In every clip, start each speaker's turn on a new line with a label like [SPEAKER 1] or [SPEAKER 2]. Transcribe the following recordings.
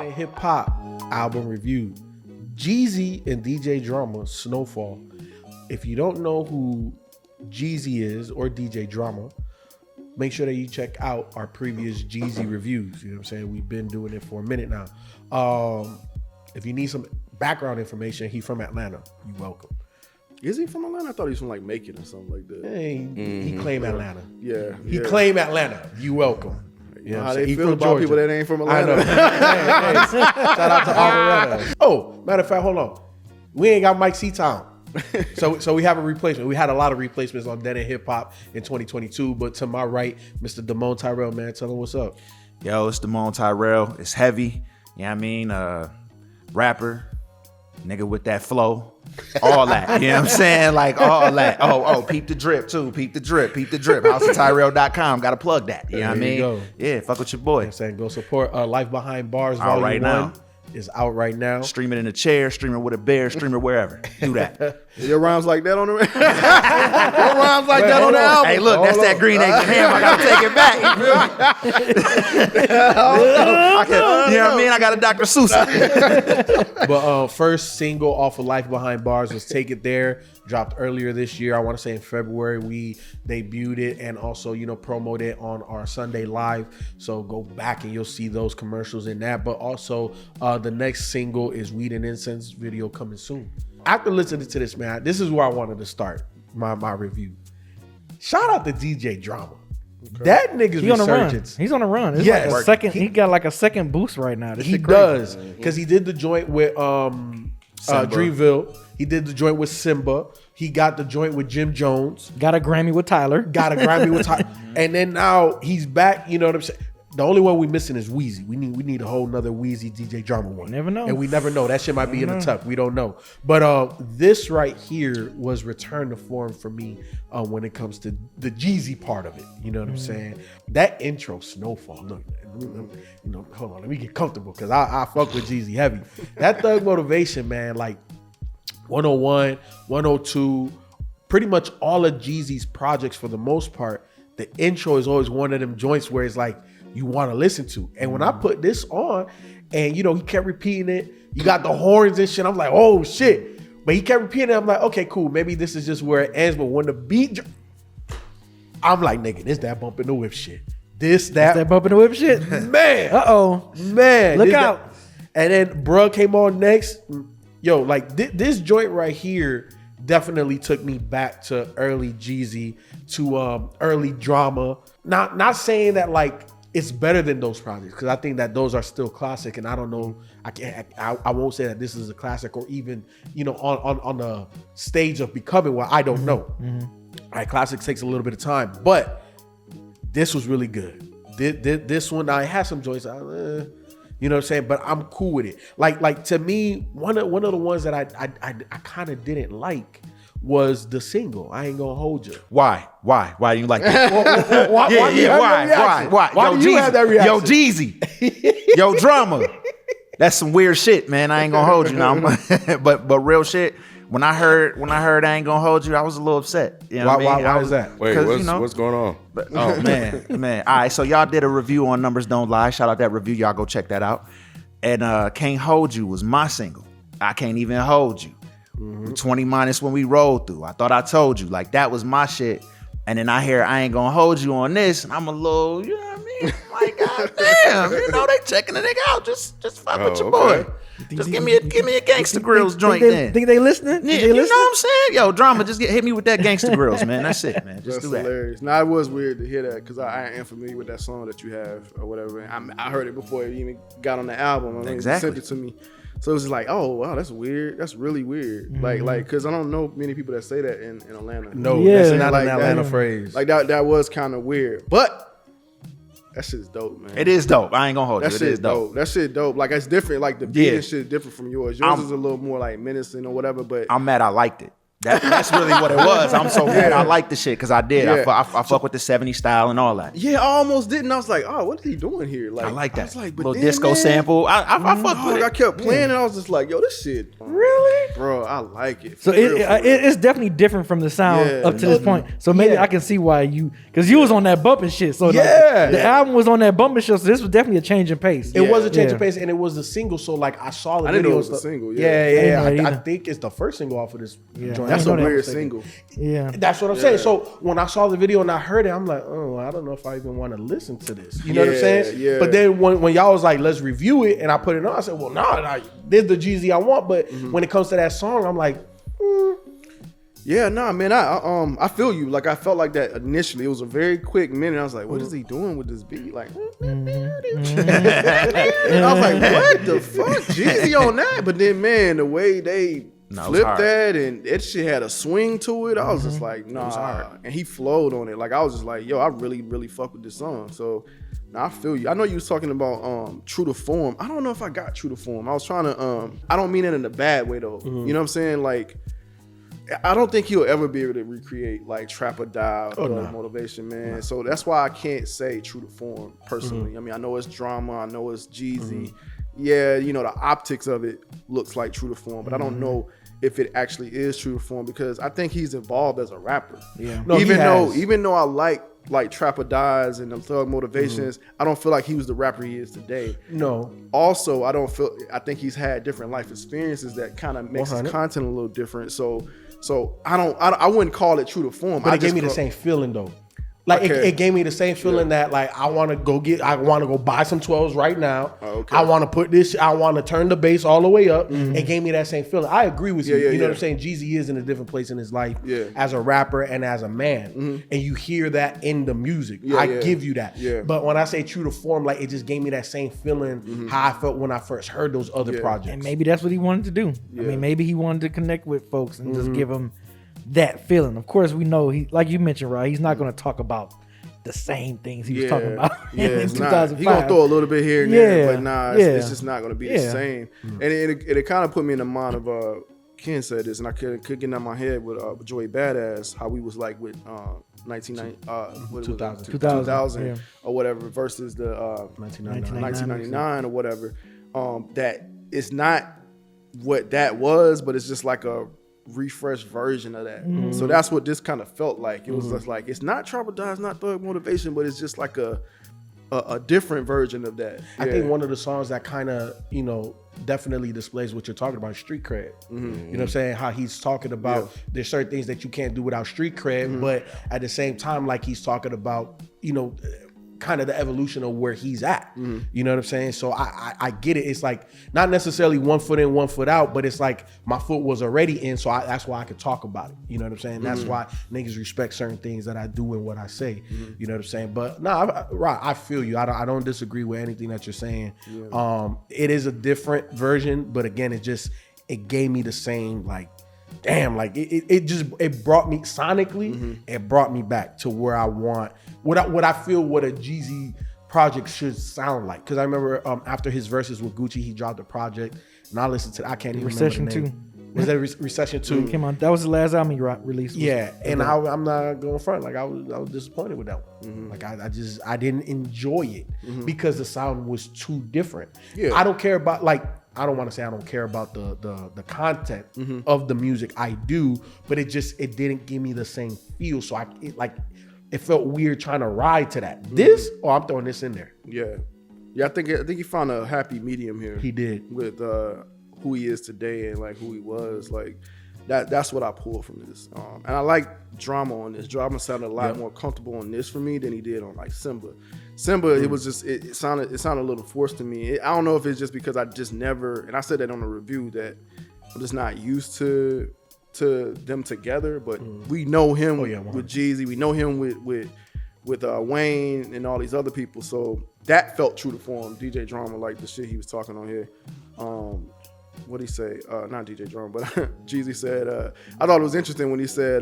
[SPEAKER 1] and Hip Hop album review. Jeezy and DJ Drama, Snowfall. If you don't know who Jeezy is or DJ Drama, make sure that you check out our previous Jeezy reviews. You know what I'm saying? We've been doing it for a minute now. If you need some background information, he's from Atlanta. You're welcome.
[SPEAKER 2] Is he from Atlanta? I thought he was from like Macon or something like that.
[SPEAKER 1] Hey, he claimed Atlanta.
[SPEAKER 2] Yeah.
[SPEAKER 1] He claimed Atlanta. You welcome.
[SPEAKER 2] You know how they feel about people that ain't from Atlanta.
[SPEAKER 1] I know. Hey, shout out to Alvarado. Oh, matter of fact, hold on. We ain't got Myke C-Town. So we have a replacement. We had a lot of replacements on Dead and Hip Hop in 2022. But to my right, Mr. Damone Tyrell, man, tell him what's up.
[SPEAKER 3] Yo, it's Damone Tyrell. It's heavy. You know what I mean? Rapper, nigga with that flow. All that. You know what I'm saying? Like all that. Oh, peep the drip too. Peep the drip. HouseofTyrell.com. Gotta plug that. You know what I mean?
[SPEAKER 1] Go.
[SPEAKER 3] Yeah, fuck with your boy.
[SPEAKER 1] You know what I'm saying? Go support Life Behind Bars
[SPEAKER 3] Out
[SPEAKER 1] Volume
[SPEAKER 3] right
[SPEAKER 1] 1
[SPEAKER 3] now.
[SPEAKER 1] is out right now.
[SPEAKER 3] Stream it in a chair, stream it with a bear, stream it wherever. Do that.
[SPEAKER 2] Your rhymes like that on the Your rhymes like that on the album.
[SPEAKER 3] Hey, look, that's that green egg and ham. I gotta take it back. You feel me? You know what I mean? I got a Dr. Seuss.
[SPEAKER 1] But first single off of Life Behind Bars was Take It There. Dropped earlier this year. I want to say in February. We debuted it and also, promoted it on our Sunday Live. So go back and you'll see those commercials in that. But also the next single is Weed and Incense video coming soon. After listening to this, man, this is where I wanted to start my review. Shout out to DJ Drama. Okay. That nigga's resurgence.
[SPEAKER 4] He's on a run. It's
[SPEAKER 1] yes.
[SPEAKER 4] like a second. He got like a second boost right now. This
[SPEAKER 1] he does because he did the joint with Dreamville. He did the joint with Simba. He got the joint with Jim Jones.
[SPEAKER 4] Got a Grammy with Tyler. And then now he's back. You know what I'm saying? The only one we missing is Weezy. We need a whole nother Weezy DJ Drama one. Never know.
[SPEAKER 1] And we never know. That shit might be in the tuck. We don't know. But this right here was return to form for me when it comes to the Jeezy part of it. You know what I'm saying? That intro, Snowfall. Look, hold on. Let me get comfortable because I fuck with Jeezy heavy. That Thug Motivation, man, like 101, 102, pretty much all of Jeezy's projects for the most part, the intro is always one of them joints where it's like, you want to listen to. And when I put this on and, he kept repeating it, you got the horns and shit. I'm like, oh shit. But he kept repeating it. I'm like, okay, cool. Maybe this is just where it ends. But when the beat, I'm like, nigga, this that bump in the whip shit. This that
[SPEAKER 4] bump in the whip shit.
[SPEAKER 1] Man. Man.
[SPEAKER 4] Look out.
[SPEAKER 1] That. And then bruh came on next. Yo, like this joint right here definitely took me back to early Jeezy, to early Drama. Not saying that like, it's better than those projects because I think that those are still classic, and I don't know. I won't say that this is a classic or even on the stage of becoming one. I don't know. All right, classics takes a little bit of time, but this was really good. This one I had some joints. You know what I'm saying? But I'm cool with it. Like to me, one of the ones that I kind of didn't like was the single. I ain't gonna hold you.
[SPEAKER 3] Why do you like that?
[SPEAKER 1] Why do you have that reaction?
[SPEAKER 3] Yo, Jeezy. Yo, Drama. That's some weird shit, man. I ain't gonna hold you now. but real shit. When I heard I ain't gonna hold you, I was a little upset. You know what I mean?
[SPEAKER 1] Why was that?
[SPEAKER 5] Wait, what's going on?
[SPEAKER 3] Oh man. All right, so y'all did a review on Numbers Don't Lie. Shout out that review. Y'all go check that out. And Can't Hold You was my single. I Can't Even Hold You. 20 minus when we rolled through. I thought I told you. Like that was my shit. And then I hear I ain't gonna hold you on this, and I'm a little, you know what I mean? Like, goddamn, they checking the nigga out. Just fuck with your boy. Just give me a Gangsta Grills joint then.
[SPEAKER 4] Think they listening?
[SPEAKER 3] Yeah, you know what I'm saying? Yo, Drama, just hit me with that Gangsta Grills, man. That's it, man. Just
[SPEAKER 2] That's
[SPEAKER 3] do that.
[SPEAKER 2] Hilarious. Now it was weird to hear that because I am familiar with that song that you have or whatever. I heard it before it even got on the album. I mean,
[SPEAKER 3] Exactly.
[SPEAKER 2] You sent it to me. So it was just like, oh wow, that's weird. That's really weird. Like, because I don't know many people that say that in Atlanta.
[SPEAKER 1] No,
[SPEAKER 4] Yeah.
[SPEAKER 1] that's not
[SPEAKER 2] Like
[SPEAKER 1] an Atlanta
[SPEAKER 2] that.
[SPEAKER 1] phrase.
[SPEAKER 2] Like that was kind of weird, but that shit is dope, man.
[SPEAKER 3] It is dope. I ain't gonna hold you.
[SPEAKER 2] That
[SPEAKER 3] It
[SPEAKER 2] shit
[SPEAKER 3] is dope.
[SPEAKER 2] That shit dope. Like it's different. Like the beat
[SPEAKER 3] Yeah.
[SPEAKER 2] and shit is different from yours. Yours is a little more like menacing or whatever. But
[SPEAKER 3] I'm mad I liked it. That's really what it was. I'm so glad I like the shit because I did.
[SPEAKER 2] Yeah.
[SPEAKER 3] I fuck with the 70s style and all that.
[SPEAKER 2] Yeah, I almost didn't. I was like, oh, what is he doing here? Like,
[SPEAKER 3] I like that.
[SPEAKER 2] I was like, but
[SPEAKER 3] little
[SPEAKER 2] then,
[SPEAKER 3] disco
[SPEAKER 2] man,
[SPEAKER 3] sample. I fuck with
[SPEAKER 2] dog,
[SPEAKER 3] it.
[SPEAKER 2] I kept playing and I was just like, yo, this shit.
[SPEAKER 5] Really?
[SPEAKER 2] Bro, I like it.
[SPEAKER 5] So
[SPEAKER 2] For real, for real.
[SPEAKER 5] it's definitely different from the sound
[SPEAKER 2] Yeah.
[SPEAKER 5] up to this point. So maybe I can see why because you was on that bumping shit. So
[SPEAKER 1] Yeah.
[SPEAKER 5] the album was on that bumping shit. So this was definitely a change in pace.
[SPEAKER 1] It was a change
[SPEAKER 5] Yeah.
[SPEAKER 1] of pace, and it was a single. So like I saw the
[SPEAKER 2] I didn't know
[SPEAKER 1] video.
[SPEAKER 2] it was a
[SPEAKER 1] and stuff.
[SPEAKER 2] single,
[SPEAKER 1] Yeah,
[SPEAKER 2] yeah.
[SPEAKER 1] yeah.
[SPEAKER 5] I didn't know
[SPEAKER 1] I
[SPEAKER 5] either.
[SPEAKER 1] think it's the first single off of this joint.
[SPEAKER 2] That's
[SPEAKER 5] I
[SPEAKER 2] a
[SPEAKER 5] know that.
[SPEAKER 2] weird single.
[SPEAKER 5] Yeah.
[SPEAKER 1] That's what I'm saying. So when I saw the video and I heard it, I'm like, oh, I don't know if I even want to listen to this. You know what I'm
[SPEAKER 2] Yeah,
[SPEAKER 1] saying?
[SPEAKER 2] yeah.
[SPEAKER 1] But then when y'all was like, let's review it, and I put it on, I said, well, nah, this the Jeezy I want. But when it comes to that song, I'm like,
[SPEAKER 2] Yeah, nah, man. I feel you. Like I felt like that initially. It was a very quick minute. I was like, what is he doing with this beat? Like, and I was like, what the fuck? Jeezy on that. But then, man, the way they
[SPEAKER 3] No, it was
[SPEAKER 2] flipped
[SPEAKER 3] hard.
[SPEAKER 2] that and that shit had a swing to it. I was just like, nah. And he flowed on it. Like I was just like, yo, I really, really fuck with this song. So nah, I feel you. I know you was talking about true to form. I don't know if I got true to form. I was trying to I don't mean it in a bad way though. You know what I'm saying? Like I don't think he'll ever be able to recreate like Trap or Die or Motivation, man. So that's why I can't say true to form personally. I mean, I know it's drama, I know it's Jeezy. Yeah, you know, the optics of it looks like true to form, but I don't know if it actually is true to form because I think he's evolved as a rapper.
[SPEAKER 5] Yeah.
[SPEAKER 1] No,
[SPEAKER 2] even
[SPEAKER 1] he has.
[SPEAKER 2] though I like Trap or Dies and the Thug Motivations, I don't feel like he was the rapper he is today.
[SPEAKER 1] no.
[SPEAKER 2] Also, I think he's had different life experiences that kind of makes his
[SPEAKER 1] 100.
[SPEAKER 2] content a little different. So I wouldn't call it true to form.
[SPEAKER 1] But
[SPEAKER 2] I
[SPEAKER 1] it gave
[SPEAKER 2] just
[SPEAKER 1] me the
[SPEAKER 2] call-
[SPEAKER 1] same feeling though. Like
[SPEAKER 2] Okay.
[SPEAKER 1] it gave me the same feeling that like I want to go buy some 12s right now.
[SPEAKER 2] Oh, okay.
[SPEAKER 1] I want to put this. I want to turn the bass all the way up. It gave me that same feeling. I agree with you.
[SPEAKER 2] Yeah,
[SPEAKER 1] You know
[SPEAKER 2] yeah.
[SPEAKER 1] what I'm saying? Jeezy is in a different place in his life
[SPEAKER 2] Yeah.
[SPEAKER 1] as a rapper and as a man, and you hear that in the music.
[SPEAKER 2] Yeah,
[SPEAKER 1] I
[SPEAKER 2] yeah.
[SPEAKER 1] give you that.
[SPEAKER 2] Yeah.
[SPEAKER 1] But when I say true to form, like it just gave me that same feeling how I felt when I first heard those other
[SPEAKER 2] Yeah.
[SPEAKER 1] projects.
[SPEAKER 5] And maybe that's what he wanted to do. I
[SPEAKER 2] Yeah.
[SPEAKER 5] mean, maybe he wanted to connect with folks and just give them that feeling. Of course, we know he, like you mentioned, right? He's not going to talk about the same things he was talking about
[SPEAKER 2] Yeah,
[SPEAKER 5] in
[SPEAKER 2] it's not.
[SPEAKER 5] 2005.
[SPEAKER 2] He gonna throw a little bit here and
[SPEAKER 5] Yeah,
[SPEAKER 2] there, but nah, it's
[SPEAKER 5] yeah.
[SPEAKER 2] just not gonna be the
[SPEAKER 5] Yeah.
[SPEAKER 2] same. And it kind of put me in the mind of Ken said this, and I could get in my head with Joey Badass, how we was like with 2000
[SPEAKER 5] yeah.
[SPEAKER 2] or whatever versus the
[SPEAKER 1] 1999.
[SPEAKER 2] 1999 or whatever. That it's not what that was, but it's just like a refreshed version of that. So that's what this kind of felt like. It was just like it's not Trap or Die, it's not Thug Motivation, but it's just like a different version of that.
[SPEAKER 1] I think one of the songs that kind of, definitely displays what you're talking about, street cred. You know what I'm saying? How he's talking about there's certain things that you can't do without street cred, but at the same time, like he's talking about, kind of the evolution of where he's at. You know what I'm saying? So I get it. It's like not necessarily 1 foot in, 1 foot out, but it's like my foot was already in, so that's why I could talk about it. You know what I'm saying? That's why niggas respect certain things that I do and what I say. You know what I'm saying? But no, right, I feel you. I don't disagree with anything that you're saying. It is a different version, but again, it gave me the same like, damn, like it brought me sonically, it brought me back to where I want, what I feel what a Jeezy project should sound like. Because I remember after his verses with Gucci, he dropped a project, and I listened to, I can't even
[SPEAKER 5] Recession
[SPEAKER 1] remember the
[SPEAKER 5] 2.
[SPEAKER 1] name. Was that Recession 2?
[SPEAKER 5] Came on. That was the last album he released.
[SPEAKER 1] Yeah, and I'm not going front. Like I was disappointed with that one. Like I didn't enjoy it because the sound was too different.
[SPEAKER 2] Yeah.
[SPEAKER 1] I don't care about I don't want to say I don't care about the content of the music. I do, but it didn't give me the same feel. So it felt weird trying to ride to that. This, I'm throwing this in there.
[SPEAKER 2] Yeah. I think he found a happy medium here.
[SPEAKER 1] He did.
[SPEAKER 2] With who he is today and like who he was. Like that's what I pulled from this. And I like drama on this. Drama sounded a lot more comfortable on this for me than he did on like Simba. It was just it sounded a little forced to me. I don't know if it's just because I just never, and I said that on the review, that I'm just not used to them together. But we know him with Jeezy, we know him with Wayne and all these other people. So that felt true to form. DJ Drama, like the shit he was talking on here. What'd he say? Not DJ Drama, but Jeezy said, I thought it was interesting when he said,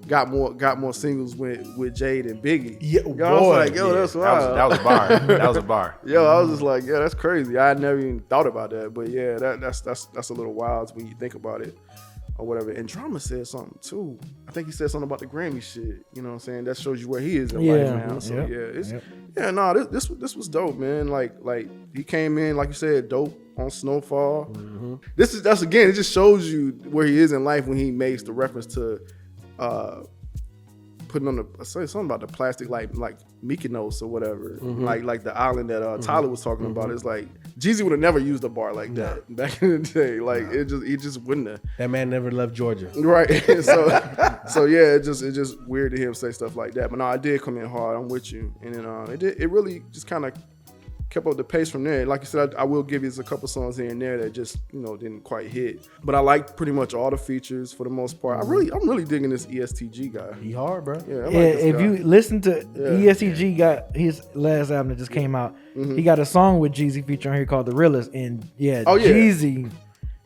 [SPEAKER 2] got more singles with Jade and Biggie.
[SPEAKER 1] Yeah,
[SPEAKER 2] yo, I was like, yo, that's wild.
[SPEAKER 3] That was a bar. That was a bar.
[SPEAKER 2] Yo, I was just like, yeah, that's crazy. I had never even thought about that, but yeah, that's a little wild when you think about it. or whatever. And Drama said something too. I think he said something about the Grammy shit. You know what I'm saying? That shows you where he is in life now. So this was dope, man. Like he came in, like you said, dope on Snowfall.
[SPEAKER 1] Mm-hmm.
[SPEAKER 2] That's again, it just shows you where he is in life when he makes the reference to putting on the say something about the plastic like Mykonos or whatever, like the island that Tyler was talking about. It's like Jeezy would have never used a bar like that back in the day. Like he just wouldn't have.
[SPEAKER 1] That man never left Georgia.
[SPEAKER 2] Right. so yeah, it's just weird to hear him say stuff like that. But no, I did come in hard. I'm with you, and then it really just kind of kept up the pace from there. Like you said, I will give you a couple songs here and there that just didn't quite hit. But I like pretty much all the features for the most part. I'm really digging this ESTG guy.
[SPEAKER 1] He hard, bro.
[SPEAKER 2] Yeah, I like this
[SPEAKER 5] if
[SPEAKER 2] guy.
[SPEAKER 5] you listen to ESTG, got his last album that just came out. He got a song with Jeezy featuring here called The Realest, and Jeezy.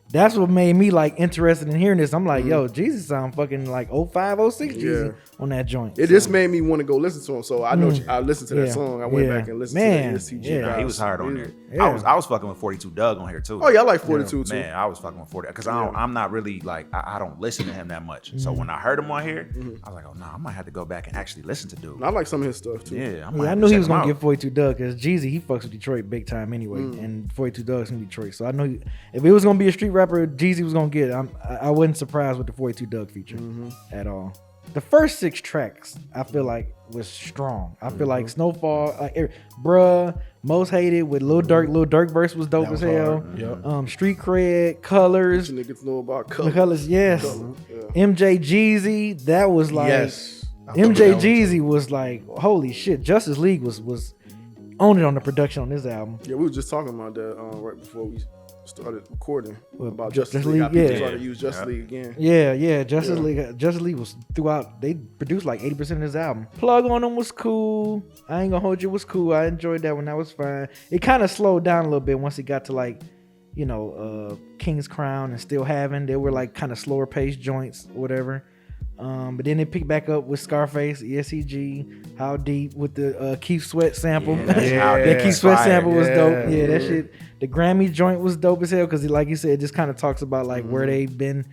[SPEAKER 5] That's what made me like interested in hearing this. I'm like, yo, Jeezy sound fucking like 05, 06 Jeezy on that joint.
[SPEAKER 2] It just made me want to go listen to him. So I know I listened to that song. I went back and listened to the ESTG.
[SPEAKER 3] Yeah, he was hard on there. I was fucking with 42 Doug on here too.
[SPEAKER 2] Oh yeah, I like 42 too.
[SPEAKER 3] Man, I was fucking with 40 because I'm not really like I don't listen to him that much. So when I heard him on here, I was like, oh no, I might have to go back and actually listen to dude.
[SPEAKER 2] I like some of his stuff too.
[SPEAKER 3] Yeah,
[SPEAKER 5] I knew he was gonna get 42 Doug because Jeezy he fucks with Detroit big time anyway, and 42 Doug's from Detroit. So I know if it was gonna be a street rapper, Jeezy was gonna get it. I wasn't surprised with the 42 Doug feature at all. The first 6 tracks I feel like was strong. I feel like Snowfall, Bruh, Most Hated with Lil Durk. Lil Durk verse was dope as hell.
[SPEAKER 1] Yep.
[SPEAKER 5] Street Cred, Colors.
[SPEAKER 2] Niggas know about
[SPEAKER 5] Colors, yes. MJ Jeezy, that was like MJ Jeezy was like holy shit. Justice League was on it on the production on this album.
[SPEAKER 2] Yeah, we were just talking about that right before we started recording about
[SPEAKER 5] Justice
[SPEAKER 2] Justice League. How people
[SPEAKER 5] yeah.
[SPEAKER 2] started to use Justice League again.
[SPEAKER 5] Yeah, Justice League was throughout. They produced like 80% of his album. Plug on them was cool. I ain't gonna hold you, it was cool. I enjoyed that one. That was fine. It kind of slowed down a little bit once it got to like, King's Crown and Still Having. They were like kind of slower paced joints or whatever. But then they picked back up with Scarface, ESCG, How Deep with the Keith Sweat sample. That Keith Sweat sample was dope. Yeah, that shit. The Grammy joint was dope as hell because, like you said, it just kind of talks about like where they've been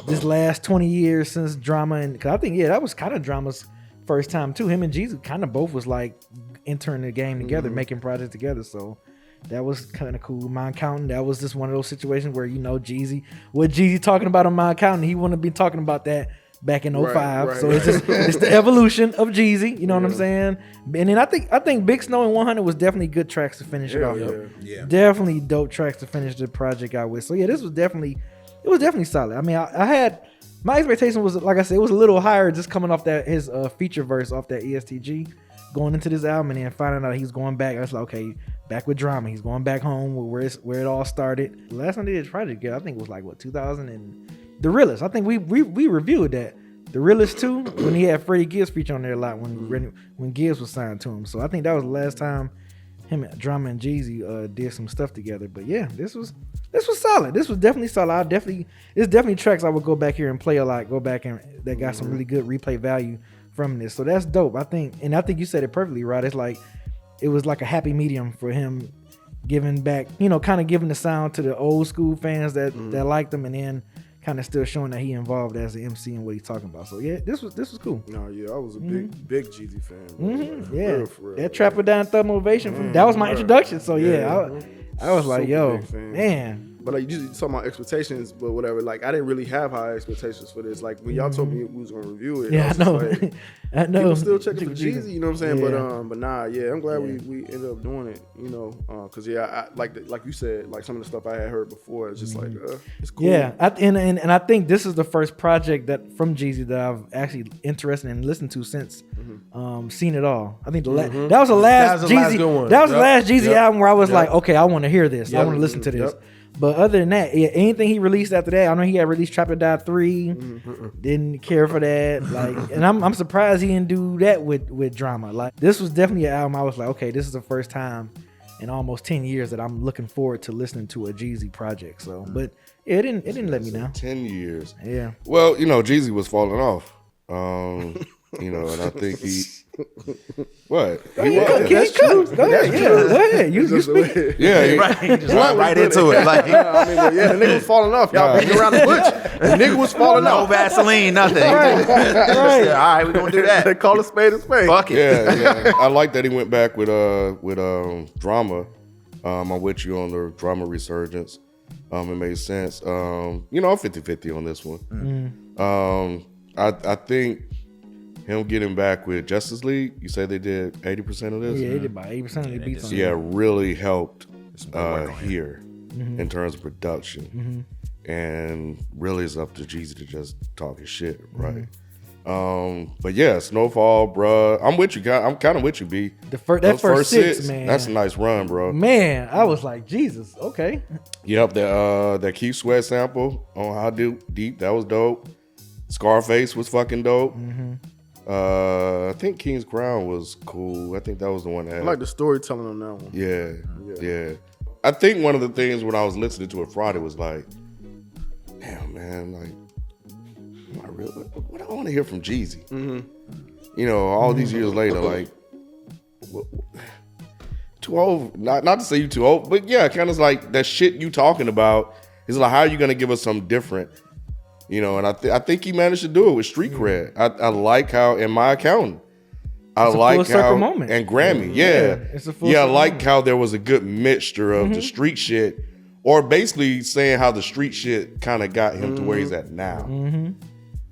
[SPEAKER 5] this last 20 years since Drama. And cause I think, that was kind of Drama's first time too. Him and Jeezy kind of both was like entering the game together, making projects together. So that was kind of cool. Mind Counting, that was just one of those situations where, Jeezy, what Jeezy talking about on Mind Counting, he wouldn't be talking about that back in 05. So it's just it's the evolution of Jeezy, you know what I'm saying? And then I think Big Snow and 100 was definitely good tracks to finish it off.
[SPEAKER 3] Yeah.
[SPEAKER 5] Definitely dope tracks to finish the project out with. So yeah, this was definitely solid. I mean, I had my expectation was, like I said, it was a little higher just coming off that his feature verse off that ESTG going into this album, and then finding out he's going back. I was like, okay, back with Drama. He's going back home where it all started. The last time they did this project, I think it was like 2000 and The Realest. I think we reviewed that. The Realest 2, when he had Freddie Gibbs feature on there a lot when Gibbs was signed to him. So I think that was the last time him, Drama, and Jeezy did some stuff together. But yeah, this was solid. This was definitely solid. It's definitely tracks I would go back here and play a lot. Go back and that got some really good replay value from this. So that's dope. I think you said it perfectly, right? It's like it was like a happy medium for him giving back, kind of giving the sound to the old school fans that liked him, and then kind of still showing that he involved as an MC and what he's talking about. So yeah, this was cool.
[SPEAKER 2] No, yeah, I was a big Jeezy fan.
[SPEAKER 5] Yeah,
[SPEAKER 2] for real,
[SPEAKER 5] that Trapper Down Thug Motivation that was my introduction. So I was like, yo, man.
[SPEAKER 2] But like you talking about expectations, but whatever. Like I didn't really have high expectations for this. Like when y'all told me we was gonna review it,
[SPEAKER 5] I know.
[SPEAKER 2] Like,
[SPEAKER 5] I know.
[SPEAKER 2] People still checking for Jeezy, you know what I'm saying?
[SPEAKER 5] Yeah.
[SPEAKER 2] But nah, yeah, I'm glad we ended up doing it, because I like you said, like some of the stuff I had heard before, it's just like it's cool.
[SPEAKER 5] Yeah, and I think this is the first project that from Jeezy that I've actually interested in listened to since Seen It All. I think that was the last Jeezy. That was the last Jeezy album where I was like, okay, I want to hear this. I want to listen to this. But other than that, anything he released after that, I know he had released Trap or Die 3. Didn't care for that. Like, and I'm surprised he didn't do that with Drama. Like, this was definitely an album I was like, okay, this is the first time in almost 10 years that I'm looking forward to listening to a Jeezy project. So, but it didn't let me down.
[SPEAKER 6] 10 years.
[SPEAKER 5] Yeah.
[SPEAKER 6] Well, Jeezy was falling off. And I think What?
[SPEAKER 5] Go ahead. Go ahead. You speak.
[SPEAKER 6] Yeah,
[SPEAKER 3] Right, he just right into it. Like,
[SPEAKER 2] I mean, well, yeah, the nigga was falling off. Y'all beating around the bush. The nigga was falling
[SPEAKER 3] no
[SPEAKER 2] off.
[SPEAKER 3] Vaseline, nothing.
[SPEAKER 5] Right.
[SPEAKER 3] All right, we're gonna do
[SPEAKER 2] They
[SPEAKER 3] that.
[SPEAKER 2] call a spade a spade.
[SPEAKER 3] Fuck it.
[SPEAKER 6] yeah. I like that he went back with drama. I'm with you on the drama resurgence. It made sense. I'm 50-50 on this one. I think him getting back with Justice League, you say they did 80% of this?
[SPEAKER 5] Yeah, they did about 80% of the beats on
[SPEAKER 6] Yeah, really helped
[SPEAKER 3] work on
[SPEAKER 6] here in terms of production. And really it's up to Jeezy to just talk his shit, right? But yeah, Snowfall, bruh. I'm with you, guys. I'm kind of with you, B.
[SPEAKER 5] That first six, man.
[SPEAKER 6] That's a nice run, bro.
[SPEAKER 5] Man, I was like, Jesus, okay.
[SPEAKER 6] Yep, that Keith Sweat sample on How Deep, that was dope. Scarface was fucking dope. I think King's Crown was cool. I think that was the one that
[SPEAKER 2] I
[SPEAKER 6] had,
[SPEAKER 2] like the storytelling on that one.
[SPEAKER 6] yeah. I think one of the things when I was listening to it Friday was like, damn, man, like, am I real? What I want to hear from Jeezy? All these years later, like, too old. Not to say you too old, but yeah, kind of like that shit you talking about is like, how are you gonna give us something different? And I think he managed to do it with street cred. I like how in my accounting, I like
[SPEAKER 5] full circle
[SPEAKER 6] how
[SPEAKER 5] moment.
[SPEAKER 6] and Grammy, yeah,
[SPEAKER 5] it's a full
[SPEAKER 6] I
[SPEAKER 5] circle
[SPEAKER 6] like
[SPEAKER 5] moment.
[SPEAKER 6] how there was a good mixture of the street shit, or basically saying how the street shit kind of got him to where he's at now.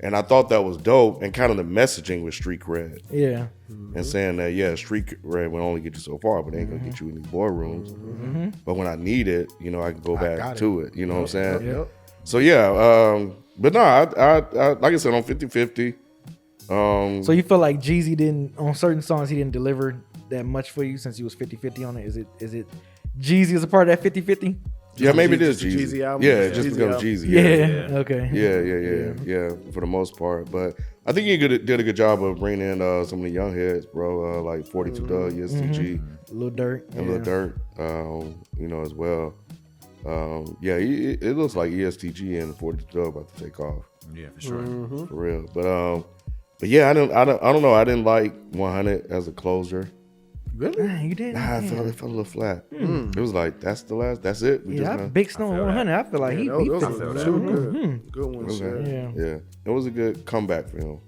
[SPEAKER 6] And I thought that was dope, and kind of the messaging with street cred.
[SPEAKER 5] Yeah.
[SPEAKER 6] And saying that, street cred will only get you so far, but it ain't gonna get you in these boardrooms. But when I need it, I can go back to it. You know what I'm saying?
[SPEAKER 5] Yep.
[SPEAKER 6] So yeah, but no, I like I said, on 50-50.
[SPEAKER 5] So you feel like Jeezy didn't, on certain songs, he didn't deliver that much for you since he was 50-50 on it? Is it Jeezy is a part of that 50-50?
[SPEAKER 6] Yeah, maybe it is
[SPEAKER 2] Just the
[SPEAKER 6] Jeezy.
[SPEAKER 2] Jeezy album?
[SPEAKER 6] Yeah,
[SPEAKER 2] Yeah,
[SPEAKER 6] it just
[SPEAKER 2] Jeezy
[SPEAKER 6] becomes
[SPEAKER 2] album.
[SPEAKER 6] Jeezy.
[SPEAKER 5] Okay.
[SPEAKER 6] Yeah, for the most part. But I think he did a good job of bringing in some of the young heads, bro, like 42 Doug, ESTG,
[SPEAKER 5] Lil Durk.
[SPEAKER 6] and Lil Durk, as well. It looks like ESTG and 42 Doug about to take off.
[SPEAKER 3] Yeah, for sure.
[SPEAKER 6] For real. But yeah, I don't know. I didn't like 100 as a closer.
[SPEAKER 5] Really? You didn't?
[SPEAKER 6] Nah, it felt a little flat. It was like, that's the last, that's it. We
[SPEAKER 5] Yeah,
[SPEAKER 6] gonna-
[SPEAKER 5] Big Snow and 100. I feel like he beat
[SPEAKER 2] Those
[SPEAKER 5] them.
[SPEAKER 2] are two good ones.
[SPEAKER 6] Okay.
[SPEAKER 5] Yeah.
[SPEAKER 6] Yeah, it was a good comeback for him.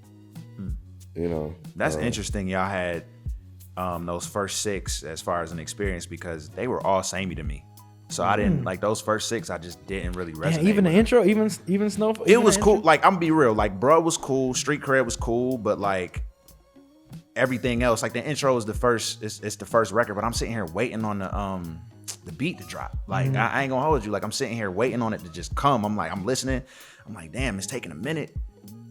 [SPEAKER 3] That's interesting. Y'all had those first six as far as an experience because they were all samey to me. So I didn't like those first six. I just didn't really resonate.
[SPEAKER 5] Yeah, even the
[SPEAKER 3] with
[SPEAKER 5] intro, even Snowfall.
[SPEAKER 3] it was cool. Like I'm gonna be real. Like Bruh was cool. Street cred was cool. But like everything else, like the intro is the first. It's the first record. But I'm sitting here waiting on the beat to drop. Like I ain't gonna hold you. Like I'm sitting here waiting on it to just come. I'm listening. I'm like, damn, it's taking a minute.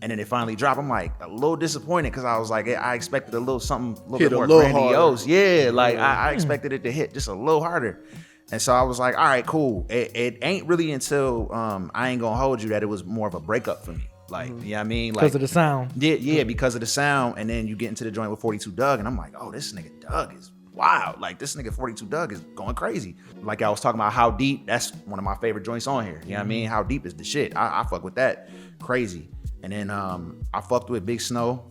[SPEAKER 3] And then it finally dropped. I'm like a little disappointed because I was like, I expected a little something, a little
[SPEAKER 2] Hit
[SPEAKER 3] bit
[SPEAKER 2] a
[SPEAKER 3] more
[SPEAKER 2] little
[SPEAKER 3] grandiose. Yeah, like I expected it to hit just a little harder. And so I was like, all right, cool. It ain't really until I ain't gonna hold you that it was more of a breakup for me. Like, you know what I mean? Like,
[SPEAKER 5] because of the sound.
[SPEAKER 3] Yeah, because of the sound. And then you get into the joint with 42 Doug, and I'm like, oh, this nigga Doug is wild. Like, this nigga 42 Doug is going crazy. Like I was talking about How Deep, that's one of my favorite joints on here. You know what I mean? How Deep is the shit. I fuck with that. Crazy. And then I fucked with Big Snow.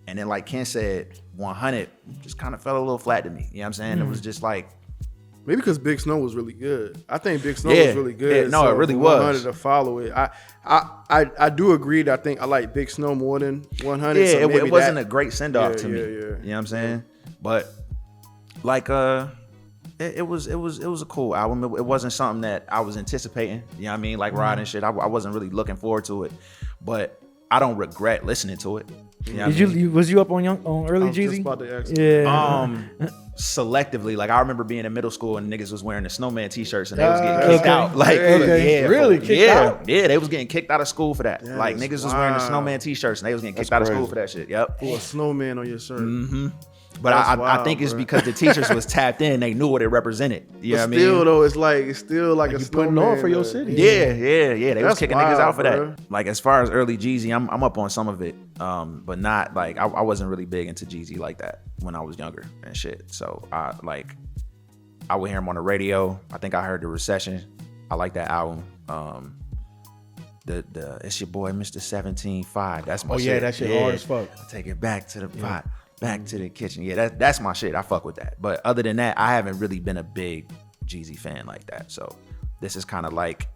[SPEAKER 3] And then like Ken said, 100 just kind of fell a little flat to me. You know what I'm saying? It was just like,
[SPEAKER 2] Maybe because Big Snow was really good. I think Big Snow
[SPEAKER 3] Yeah.
[SPEAKER 2] was really good.
[SPEAKER 3] Yeah, no, it really
[SPEAKER 2] for
[SPEAKER 3] was.
[SPEAKER 2] 100 to follow it. I do agree that I think I like Big Snow more than 100.
[SPEAKER 3] yeah,
[SPEAKER 2] so
[SPEAKER 3] it
[SPEAKER 2] maybe
[SPEAKER 3] wasn't
[SPEAKER 2] that-
[SPEAKER 3] a great send off
[SPEAKER 2] Yeah,
[SPEAKER 3] to me.
[SPEAKER 2] yeah.
[SPEAKER 3] You know what I'm saying? But like it was a cool album. It wasn't something that I was anticipating. You know what I mean? Like Rod and shit. I wasn't really looking forward to it. But I don't regret listening to it. You know what I mean?
[SPEAKER 5] Was you up on early
[SPEAKER 2] I was just
[SPEAKER 5] Jeezy?
[SPEAKER 2] about to ask.
[SPEAKER 5] Yeah.
[SPEAKER 3] Selectively, like I remember being in middle school and niggas was wearing the snowman t-shirts and they was getting kicked
[SPEAKER 5] okay.
[SPEAKER 3] out. Like,
[SPEAKER 5] Okay.
[SPEAKER 3] yeah,
[SPEAKER 5] Really?
[SPEAKER 3] for-
[SPEAKER 5] Kicked
[SPEAKER 3] yeah,
[SPEAKER 5] out?
[SPEAKER 3] yeah, they was getting kicked out of school for that. Like
[SPEAKER 2] That's
[SPEAKER 3] niggas was wearing the
[SPEAKER 2] wild.
[SPEAKER 3] snowman t-shirts and they was getting kicked
[SPEAKER 6] That's
[SPEAKER 3] out of school
[SPEAKER 6] crazy.
[SPEAKER 3] for that shit. Yep.
[SPEAKER 2] For a snowman on your shirt.
[SPEAKER 3] But
[SPEAKER 2] That's
[SPEAKER 3] I
[SPEAKER 2] wild,
[SPEAKER 3] think it's
[SPEAKER 2] bro.
[SPEAKER 3] because the teachers was tapped in. They knew what it represented. You know
[SPEAKER 2] But
[SPEAKER 3] what I
[SPEAKER 2] still
[SPEAKER 3] mean?
[SPEAKER 2] though, it's still like a
[SPEAKER 1] you putting
[SPEAKER 2] snowman,
[SPEAKER 1] on for your city.
[SPEAKER 3] Yeah. They was
[SPEAKER 2] That's
[SPEAKER 3] kicking niggas
[SPEAKER 2] wild,
[SPEAKER 3] out for
[SPEAKER 2] bro.
[SPEAKER 3] that. Like as far as early Jeezy, I'm up on some of it. But not like I wasn't really big into Jeezy like that when I was younger and shit. So I would hear him on the radio. I think I heard The Recession. I like that album. The it's your boy Mr. 17.5. That's my
[SPEAKER 1] Oh
[SPEAKER 3] shit.
[SPEAKER 1] yeah, that shit hard as fuck.
[SPEAKER 3] I take it back to the pot. Back to the kitchen. Yeah, that's my shit. I fuck with that. But other than that, I haven't really been a big Jeezy fan like that. So this is kind of like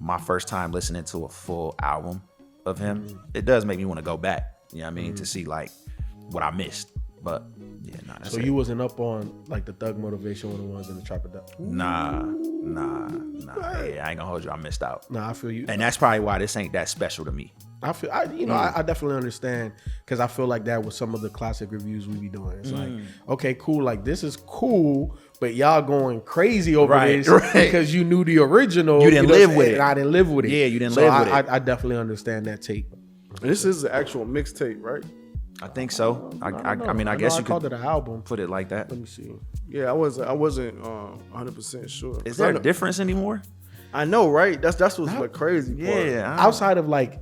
[SPEAKER 3] my first time listening to a full album of him. It does make me want to go back, you know what I mean, to see like what I missed. But yeah, nah. That's
[SPEAKER 1] So you wasn't up on like the Thug Motivation 101s and the Trapper Down?
[SPEAKER 3] Nah. Yeah, I ain't gonna hold you. I missed out.
[SPEAKER 1] Nah, I feel you.
[SPEAKER 3] And that's probably why this ain't that special to me.
[SPEAKER 1] I definitely understand, because I feel like that was some of the classic reviews we be doing. It's like, okay, cool, like this is cool, but y'all going crazy over this because you knew the original.
[SPEAKER 3] You didn't live with it.
[SPEAKER 1] And I didn't live with it.
[SPEAKER 3] Yeah, you didn't live with it.
[SPEAKER 1] I definitely understand that take.
[SPEAKER 2] This is the actual mixtape, right?
[SPEAKER 3] I think so. I mean, I guess you
[SPEAKER 1] called
[SPEAKER 3] could
[SPEAKER 1] it an album.
[SPEAKER 3] put it like that.
[SPEAKER 1] Let me see.
[SPEAKER 2] Yeah, I wasn't 100% sure.
[SPEAKER 3] Is there a difference anymore?
[SPEAKER 2] I know, right? That's what's the crazy part.
[SPEAKER 3] Yeah.
[SPEAKER 1] Outside of like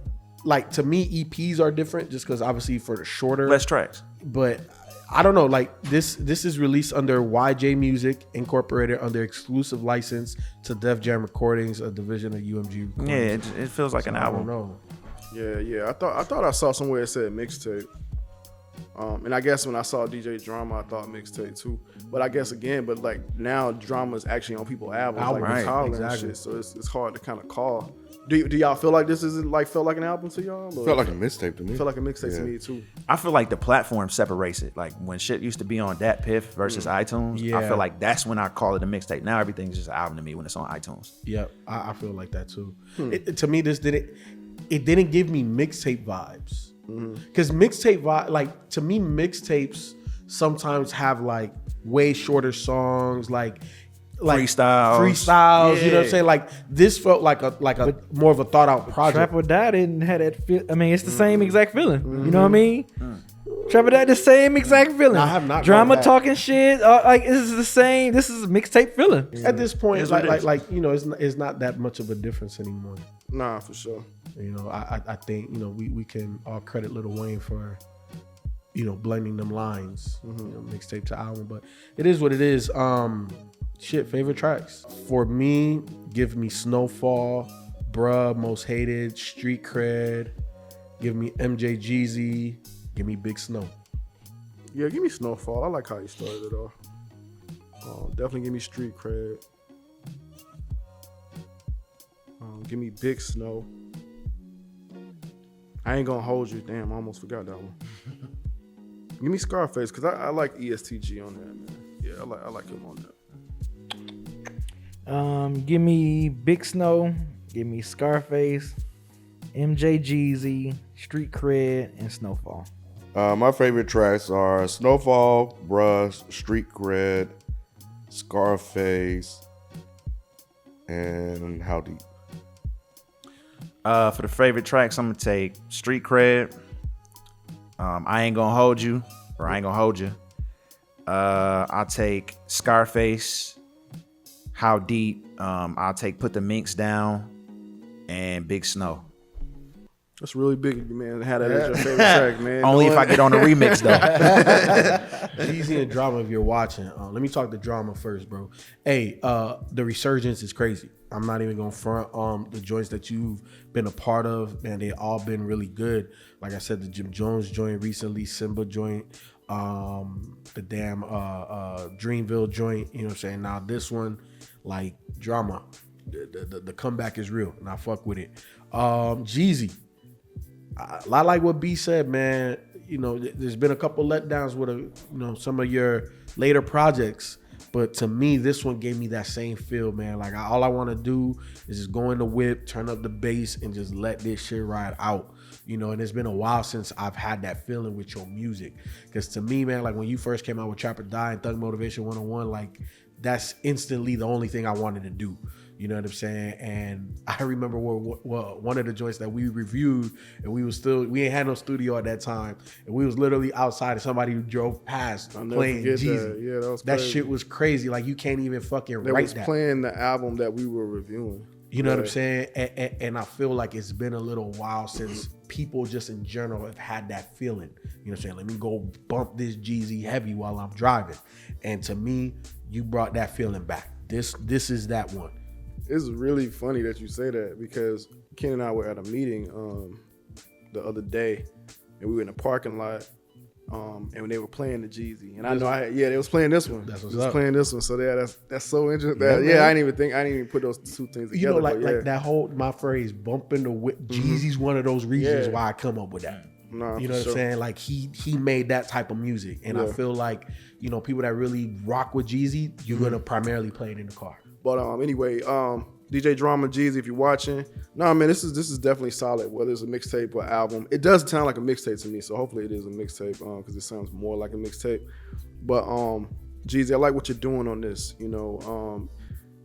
[SPEAKER 1] to me, EPs are different just because obviously for the shorter,
[SPEAKER 3] Less tracks.
[SPEAKER 1] but I don't know. Like this is released under YJ Music Incorporated under exclusive license to Def Jam Recordings, a division of UMG.
[SPEAKER 3] Yeah, it feels like an
[SPEAKER 1] I
[SPEAKER 3] album.
[SPEAKER 1] don't know.
[SPEAKER 2] Yeah. I thought I saw somewhere it said mixtape. And I guess when I saw DJ Drama, I thought mixtape too. But I guess but like now Drama's actually on people's albums, like
[SPEAKER 1] Right,
[SPEAKER 2] Colin and
[SPEAKER 1] exactly.
[SPEAKER 2] shit. So it's hard to kind of call. Do y'all feel like this isn't like felt like an album to y'all? Or
[SPEAKER 6] Felt like a mixtape to me.
[SPEAKER 2] felt like a mixtape to me too.
[SPEAKER 3] I feel like the platform separates it. Like when shit used to be on Dat Piff versus iTunes, I
[SPEAKER 1] Yeah.
[SPEAKER 3] feel like that's when I call it a mixtape. Now everything's just an album to me when it's on iTunes.
[SPEAKER 1] Yep, I feel like that too. To me, this didn't give me mixtape vibes. Because mixtape vibe, like to me, mixtapes sometimes have like way shorter songs, like freestyles. You know what I'm saying? Like this felt like a more of a thought out project.
[SPEAKER 5] Trap or Die didn't have that feel. I mean, it's the same exact feeling. You know what I mean? Trap or Die, the same exact feeling.
[SPEAKER 1] No, I have not
[SPEAKER 5] Drama
[SPEAKER 1] gone back.
[SPEAKER 5] talking shit. Like this is the same. This is a mixtape feeling.
[SPEAKER 1] At this point,
[SPEAKER 3] It's what it is.
[SPEAKER 1] like you know, it's not that much of a difference anymore.
[SPEAKER 2] Nah, for sure.
[SPEAKER 1] You know, I think, you know, we can all credit Lil Wayne for, you know, blending them lines, you know, mixtape to album, but it is what it is. Favorite tracks for me, give me Snowfall, Bruh, Most Hated, Street Cred, give me MJ Jeezy, give me Big Snow.
[SPEAKER 2] Yeah, give me Snowfall. I like how you started it off. Definitely give me Street Cred. Give me Big Snow. I ain't gonna hold you. Damn, I almost forgot that one. Give me Scarface, because I like ESTG on that, man. Yeah, I like him on that.
[SPEAKER 5] Give me Big Snow. Give me Scarface, MJ Jeezy, Street Cred, and Snowfall.
[SPEAKER 6] My favorite tracks are Snowfall, Bruh, Street Cred, Scarface, and How Deep.
[SPEAKER 3] For the favorite tracks, I'm gonna take Street Cred. I Ain't Gonna Hold You, or I Ain't Gonna Hold You. I'll take Scarface, How Deep. I'll take Put the Minks Down, and Big Snow.
[SPEAKER 2] That's really big of you, man. Have that as your favorite track, man.
[SPEAKER 3] Only if I get on the remix though.
[SPEAKER 1] Jeezy and Drama, if you're watching, let me talk the Drama first, bro. Hey, the resurgence is crazy. I'm not even gonna front the joints that you've been a part of, man. They all been really good. Like I said, the Jim Jones joint recently, Simba joint, the damn Dreamville joint. You know what I'm saying? Now this one, like Drama, the comeback is real, and I fuck with it. Jeezy, I like what B said, man. You know, there's been a couple letdowns with some of your later projects. But to me, this one gave me that same feel, man. Like all I want to do is just go in the whip, turn up the bass, and just let this shit ride out. You know, and it's been a while since I've had that feeling with your music. Because to me, man, like when you first came out with Trap or Die and Thug Motivation 101, like that's instantly the only thing I wanted to do. You know what I'm saying? And I remember one of the joints that we reviewed, and we ain't had no studio at that time, and we was literally outside, and somebody drove past playing Jeezy.
[SPEAKER 2] That. Yeah, that was
[SPEAKER 1] That
[SPEAKER 2] crazy.
[SPEAKER 1] shit was crazy. Like you can't even fucking
[SPEAKER 2] They
[SPEAKER 1] write
[SPEAKER 2] was
[SPEAKER 1] that.
[SPEAKER 2] playing the album that we were reviewing.
[SPEAKER 1] You know what I'm saying? And I feel like it's been a little while since people just in general have had that feeling. You know what I'm saying? Let me go bump this Jeezy heavy while I'm driving. And to me, you brought that feeling back. This is that one.
[SPEAKER 2] It's really funny that you say that, because Ken and I were at a meeting the other day, and we were in the parking lot. and when they were playing the Jeezy, and I know they was playing this one.
[SPEAKER 1] That's what's
[SPEAKER 2] they was
[SPEAKER 1] up.
[SPEAKER 2] playing this one. So yeah, that's so interesting.
[SPEAKER 1] Yeah,
[SPEAKER 2] I didn't even put those two things together.
[SPEAKER 1] You know, like
[SPEAKER 2] but yeah.
[SPEAKER 1] like that whole my phrase bumping the whip. Jeezy's one of those reasons why I come up with that.
[SPEAKER 2] Nah,
[SPEAKER 1] You know
[SPEAKER 2] for
[SPEAKER 1] what I'm saying? Like he made that type of music, and I feel like people that really rock with Jeezy, you're gonna primarily play it in the car.
[SPEAKER 2] But anyway, DJ Drama, Jeezy, if you're watching, man, this is definitely solid. Whether it's a mixtape or album, it does sound like a mixtape to me. So hopefully it is a mixtape because it sounds more like a mixtape. But Jeezy, I like what you're doing on this.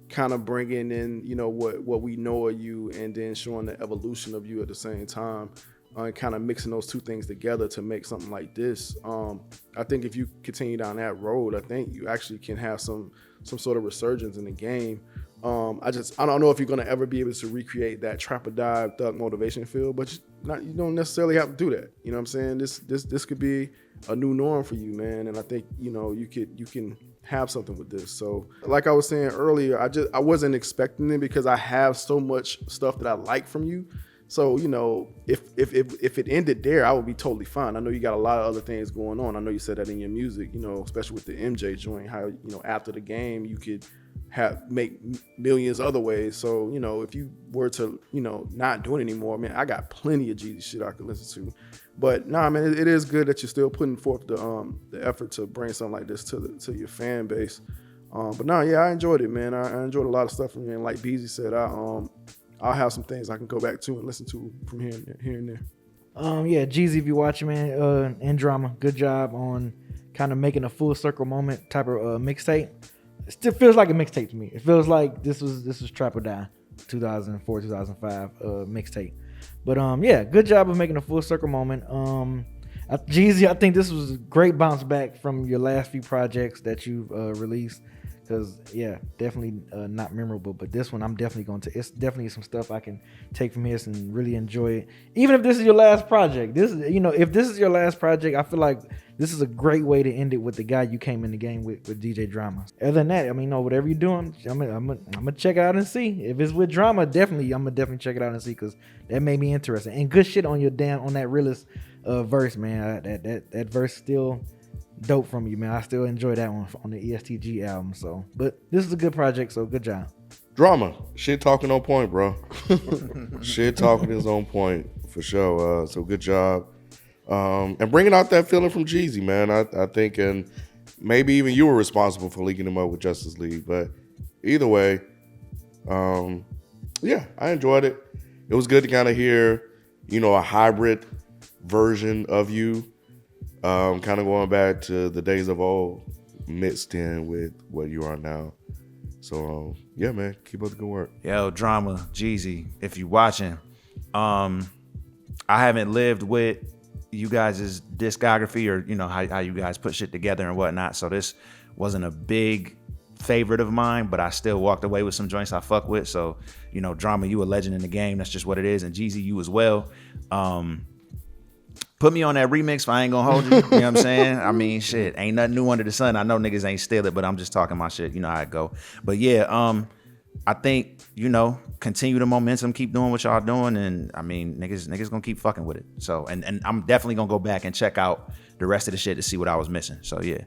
[SPEAKER 2] Kind of bringing in what we know of you, and then showing the evolution of you at the same time. And kind of mixing those two things together to make something like this. I think if you continue down that road, I think you actually can have some sort of resurgence in the game. I don't know if you're gonna ever be able to recreate that trap or dive thug motivation feel, but you don't necessarily have to do that. You know what I'm saying? This could be a new norm for you, man. And I think you can have something with this. So like I was saying earlier, I wasn't expecting it because I have so much stuff that I like from you. So, if it ended there, I would be totally fine. I know you got a lot of other things going on. I know you said that in your music, especially with the MJ joint, how, after the game, you could make millions other ways. So, if you were to, not do it anymore, man, I got plenty of Jeezy shit I could listen to. But nah, man, it is good that you're still putting forth the effort to bring something like this to your fan base. But nah, yeah, I enjoyed it, man. I enjoyed a lot of stuff from you. And like Beezy said, I'll have some things I can go back to and listen to from here and there.
[SPEAKER 5] Yeah, Jeezy, if you're watching, man, and Drama, good job on kind of making a full circle moment type of mixtape. It still feels like a mixtape to me. It feels like this was Trap or Die, 2004, 2005 mixtape. But yeah, good job of making a full circle moment. Jeezy, I think this was a great bounce back from your last few projects that you've released. Because, yeah, definitely not memorable. But this one, I'm definitely going to. It's definitely some stuff I can take from here and really enjoy it. Even if this is your last project. If this is your last project, I feel like this is a great way to end it with the guy you came in the game with DJ Drama. Other than that, whatever you're doing, I'm going to check it out and see. If it's with Drama, I'm going to definitely check it out and see because that made me interesting. And good shit on on that realest verse, man. That verse still dope from you, man. I still enjoy that one on the ESTG album. So, but this is a good project, so good job.
[SPEAKER 6] Drama, shit talking on point, bro. Shit talking is on point for sure. So good job, and bringing out that feeling from Jeezy, man. I think, and maybe even you were responsible for linking him up with Justice League, but either way, yeah, I enjoyed it. It was good to kind of hear, a hybrid version of you. Kind of going back to the days of old, mixed in with what you are now. So yeah, man, keep up the good work.
[SPEAKER 3] Yo, Drama, Jeezy, if you watching, I haven't lived with you guys' discography or how you guys put shit together and whatnot. So this wasn't a big favorite of mine, but I still walked away with some joints I fuck with. So Drama, you a legend in the game. That's just what it is. And Jeezy, you as well. Put me on that remix, I ain't gonna hold you. You know what I'm saying? Shit, ain't nothing new under the sun. I know niggas ain't steal it, but I'm just talking my shit. You know how it go. But yeah, I think, continue the momentum, keep doing what y'all doing. And niggas gonna keep fucking with it. So, and I'm definitely gonna go back and check out the rest of the shit to see what I was missing. So yeah.